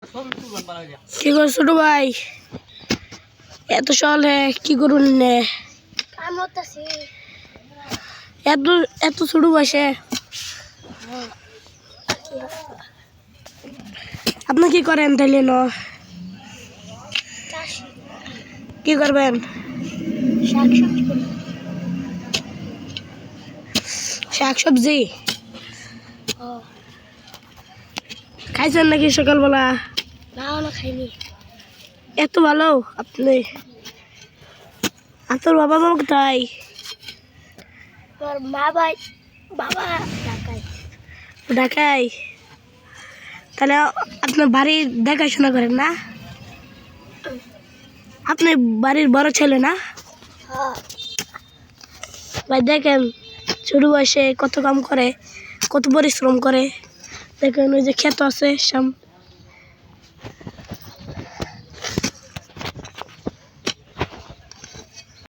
কি কর ছোট ভাই? এত সকালে কি করুন নে? এত এত ছোট বয়সে আপনি কি করেন তাইলে? কি করবেন? শাকসবজি খাইছেন নাকি সকালবেলা? না খাইনি। এত ভালো আপনি? আপনার বাবা মা কোথায়? বাবা ঢাকায়। ঢাকায়? তাহলে আপনার বাড়ির দেখাশোনা করেন না? আপনি বাড়ির বড় ছেলে না? ভাই দেখেন ছোট বয়সে কত কাম করে, কত পরিশ্রম করে। দেখেন ওই যে ক্ষেত আছে